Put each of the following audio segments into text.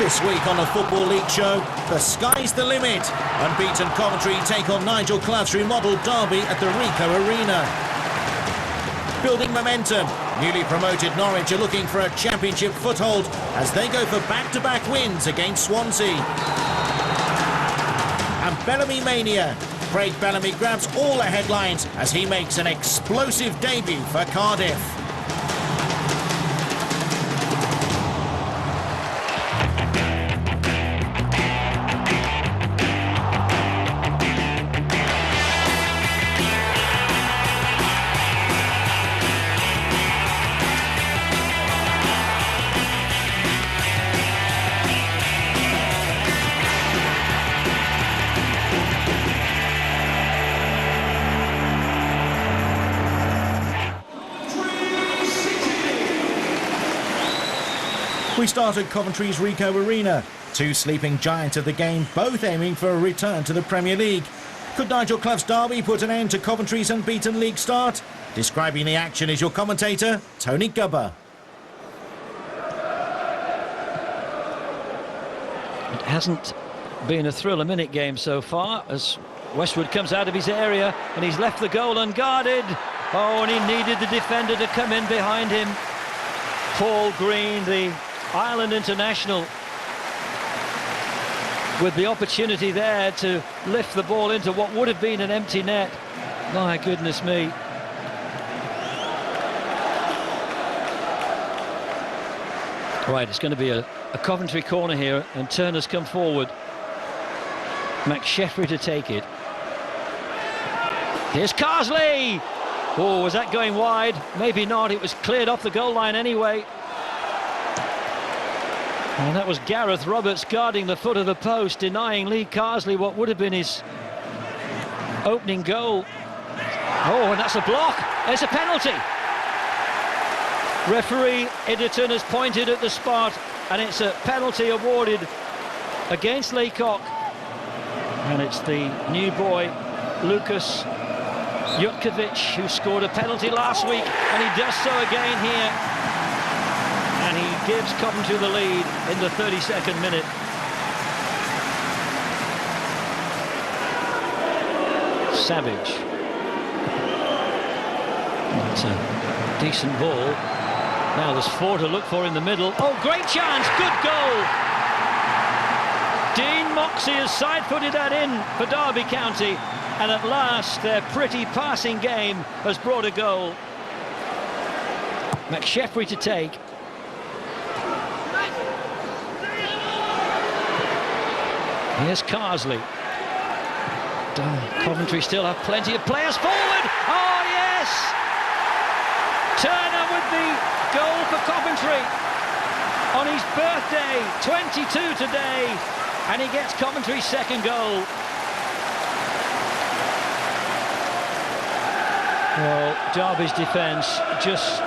This week on the Football League show, the sky's the limit. Unbeaten Coventry take on Nigel Clough's remodelled derby at the Ricoh Arena. Building momentum, newly promoted Norwich are looking for a championship foothold as they go for back-to-back wins against Swansea. And Bellamy Mania. Craig Bellamy grabs all the headlines as he makes an explosive debut for Cardiff. We start at Coventry's Ricoh Arena. Two sleeping giants of the game, both aiming for a return to the Premier League. Could Nigel Clough's derby put an end to Coventry's unbeaten league start? Describing the action is your commentator, Tony Gubber. It hasn't been a thrill-a-minute game so far as Westwood comes out of his area and he's left the goal unguarded. Oh, and he needed the defender to come in behind him. Paul Green, the Ireland international, with the opportunity there to lift the ball into what would have been an empty net. My goodness me. Right, it's going to be a Coventry corner here, and Turner's come forward. McSheffrey to take it. Here's Carsley! Oh, was that going wide? Maybe not, it was cleared off the goal line anyway. And that was Gareth Roberts guarding the foot of the post, denying Lee Carsley what would have been his opening goal. Oh, and that's a block. It's a penalty. Referee Iderton has pointed at the spot, and it's a penalty awarded against Leacock. And it's the new boy, Lukas Jutkovic, who scored a penalty last week, and he does so again here. And he gives Coventry the lead in the 32nd minute. Savage. That's a decent ball. Now there's four to look for in the middle. Oh, great chance, good goal. Dean Moxey has side-footed that in for Derby County, and at last their pretty passing game has brought a goal. McSheffrey to take. Here's Carsley. Coventry still have plenty of players forward. Oh, yes! Turner with the goal for Coventry on his birthday, 22 today, and he gets Coventry's second goal. Well, Derby's defence just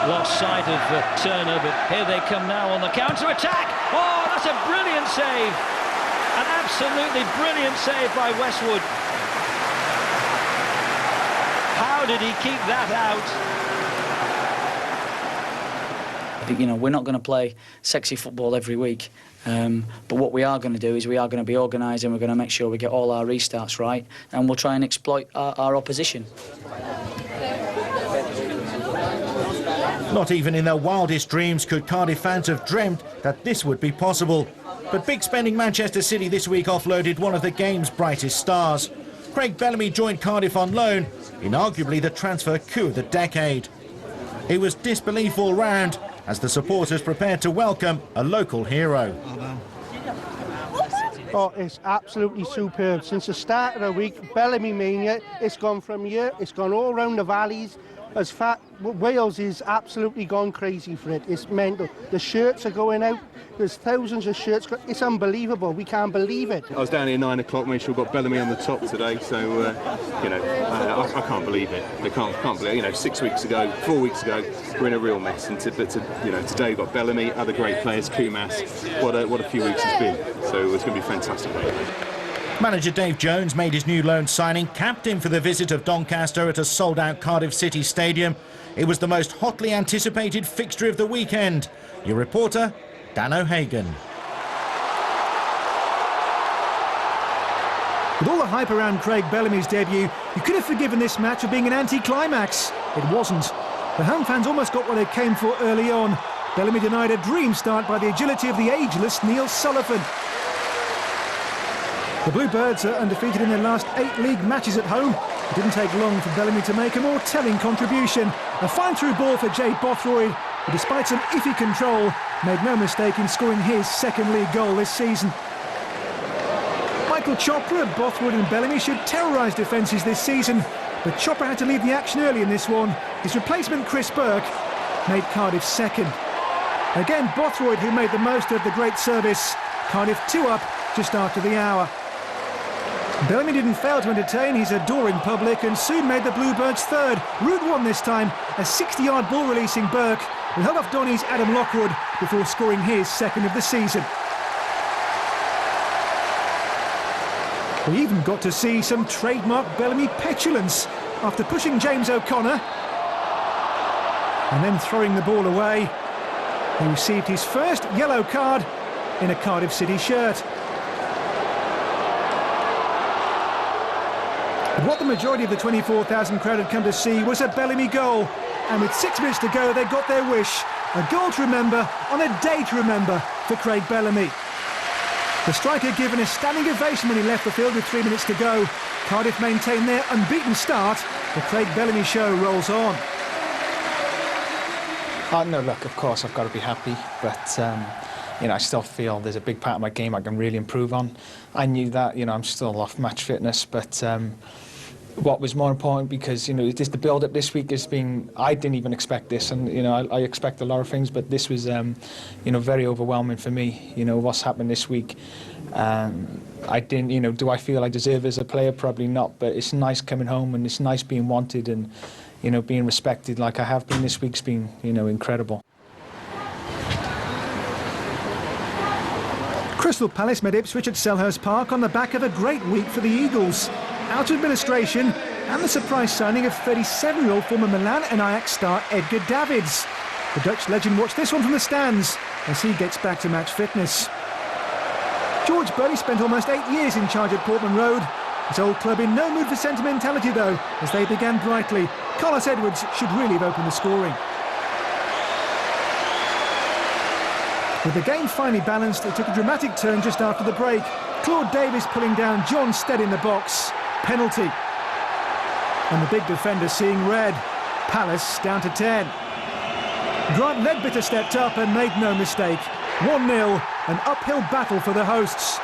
lost sight of Turner, but here they come now on the counter-attack. Oh, that's a brilliant save. An absolutely brilliant save by Westwood. How did he keep that out? You know, we're not going to play sexy football every week, but what we are going to do is we are going to be organised, and we're going to make sure we get all our restarts right, and we'll try and exploit our opposition. Not even in their wildest dreams could Cardiff fans have dreamt that this would be possible. But big spending Manchester City this week offloaded one of the game's brightest stars. Craig Bellamy joined Cardiff on loan in arguably the transfer coup of the decade. It was disbelief all round as the supporters prepared to welcome a local hero. Oh, it's absolutely superb. Since the start of the week, Bellamy Mania, it's gone from here, it's gone all round the valleys. Wales is absolutely gone crazy for it. It's mental. The shirts are going out. There's thousands of shirts. It's unbelievable. We can't believe it. I was down here 9 o'clock, made sure we got Bellamy on the top today. So, you know, I can't believe it. I can't believe it. You know, 4 weeks ago, we're in a real mess. And you know, today we've got Bellamy, other great players, Kumas. What a few weeks it's been. So it's going to be fantastic. Manager Dave Jones made his new loan signing captain for the visit of Doncaster at a sold-out Cardiff City stadium. It was the most hotly anticipated fixture of the weekend. Your reporter, Dan O'Hagan. With all the hype around Craig Bellamy's debut, you could have forgiven this match for being an anti-climax. It wasn't. The home fans almost got what they came for early on. Bellamy denied a dream start by the agility of the ageless Neil Sullivan. The Bluebirds are undefeated in their last 8 league matches at home. It didn't take long for Bellamy to make a more telling contribution. A fine through ball for Jay Bothroyd, who despite some iffy control, made no mistake in scoring his second league goal this season. Michael Chopra, Bothroyd and Bellamy should terrorise defences this season, but Chopra had to leave the action early in this one. His replacement, Chris Burke, made Cardiff second. Again, Bothroyd, who made the most of the great service. Cardiff 2 up just after the hour. Bellamy didn't fail to entertain his adoring public and soon made the Bluebirds third. Route 1 this time, a 60-yard ball releasing Burke, who held off Donny's Adam Lockwood before scoring his second of the season. We even got to see some trademark Bellamy petulance after pushing James O'Connor and then throwing the ball away. He received his first yellow card in a Cardiff City shirt. But what the majority of the 24,000 crowd had come to see was a Bellamy goal, and with 6 minutes to go they got their wish. A goal to remember on a day to remember for Craig Bellamy. The striker given a standing ovation when he left the field with 3 minutes to go. Cardiff maintain their unbeaten start. The Craig Bellamy show rolls on. No, look, of course I've got to be happy, but you know, I still feel there's a big part of my game I can really improve on. I knew that, you know, I'm still off match fitness, but what was more important, because, you know, just the build-up this week has been, I didn't even expect this, and, you know, I expect a lot of things, but this was, you know, very overwhelming for me, you know, what's happened this week. I didn't, you know, do I feel I deserve it as a player? Probably not, but it's nice coming home, and it's nice being wanted and, you know, being respected like I have been this week's been, you know, incredible. Crystal Palace met Ipswich at Selhurst Park on the back of a great week for the Eagles. Out of administration and the surprise signing of 37-year-old former Milan and Ajax star Edgar Davids. The Dutch legend watched this one from the stands as he gets back to match fitness. George Burley spent almost 8 years in charge at Portman Road. His old club in no mood for sentimentality though, as they began brightly. Carlos Edwards should really have opened the scoring. With the game finally balanced, it took a dramatic turn just after the break. Claude Davis pulling down John Stead in the box. Penalty. And the big defender seeing red. Palace down to 10. Grant Ledbetter stepped up and made no mistake. 1-0, an uphill battle for the hosts.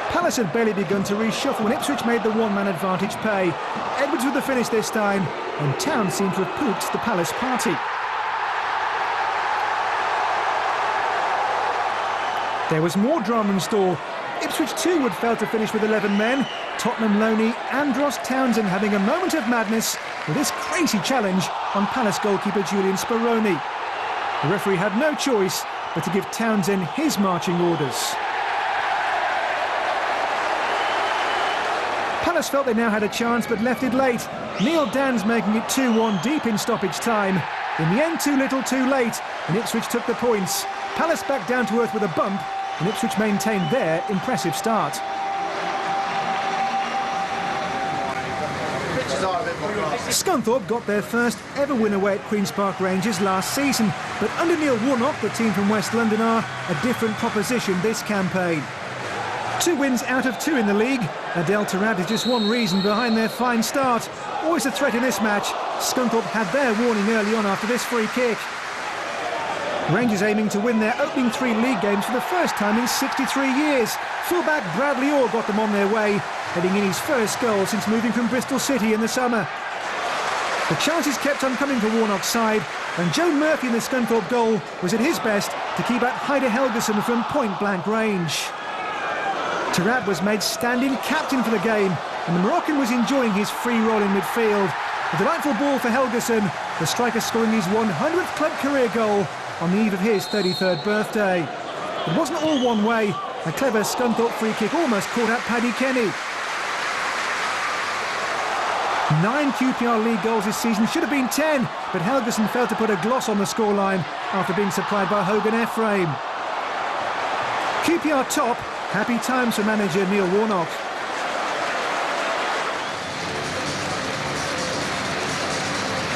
Palace had barely begun to reshuffle when Ipswich made the one-man advantage pay. Edwards with the finish this time, and Town seemed to have pooped the Palace party. There was more drama in store. Ipswich too would fail to finish with 11 men. Tottenham loanee Andros Townsend having a moment of madness with this crazy challenge on Palace goalkeeper Julian Speroni. The referee had no choice but to give Townsend his marching orders. Palace felt they now had a chance but left it late. Neil Dan's making it 2-1 deep in stoppage time. In the end, too little too late, and Ipswich took the points. Palace back down to earth with a bump, and Ipswich maintained their impressive start. Scunthorpe got their first ever win away at Queen's Park Rangers last season, but under Neil Warnock, the team from West London are a different proposition this campaign. 2 wins out of 2 in the league. Adel Tarab is just one reason behind their fine start. Always a threat in this match. Scunthorpe had their warning early on after this free kick. Rangers aiming to win their opening 3 league games for the first time in 63 years. Fullback Bradley Orr got them on their way, heading in his first goal since moving from Bristol City in the summer. The chances kept on coming for Warnock's side, and Joe Murphy in the Scunthorpe goal was at his best to keep out Hyder Helgeson from point-blank range. Tarab was made stand-in captain for the game, and the Moroccan was enjoying his free roll in midfield. A delightful ball for Helgeson, the striker scoring his 100th club career goal on the eve of his 33rd birthday. It wasn't all one way. A clever Scunthorpe free kick almost caught out Paddy Kenny. 9 QPR league goals this season, should have been 10, but Helgeson failed to put a gloss on the scoreline after being supplied by Hogan Ephraim. QPR top, happy times for manager Neil Warnock.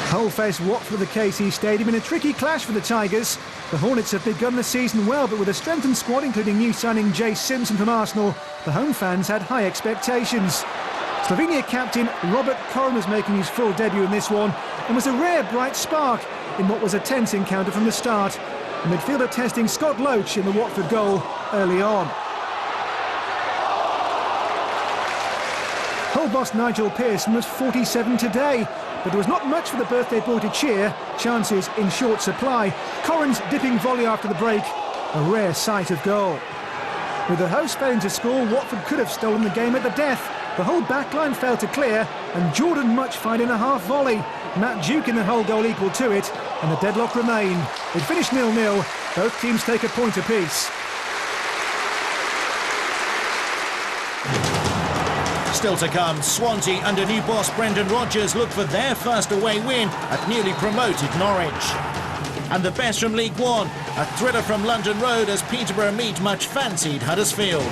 Hull face Watford at the KC Stadium in a tricky clash for the Tigers. The Hornets have begun the season well, but with a strengthened squad including new signing Jay Simpson from Arsenal, the home fans had high expectations. Slovenia captain Robert Koren was making his full debut in this one and was a rare bright spark in what was a tense encounter from the start. The midfielder testing Scott Loach in the Watford goal early on. Hull boss Nigel Pearson was 47 today, but there was not much for the birthday boy to cheer. Chances in short supply. Koren's dipping volley after the break, a rare sight of goal. With the hosts failing to score, Watford could have stolen the game at the death. The whole backline failed to clear, and Jordan Much fired in a half volley. Matt Duke in the Hull goal equal to it, and the deadlock remained. It finished 0-0. Both teams take a point apiece. Still to come, Swansea under new boss Brendan Rodgers look for their first away win at newly promoted Norwich. And the best from League One, a thriller from London Road as Peterborough meet much fancied Huddersfield.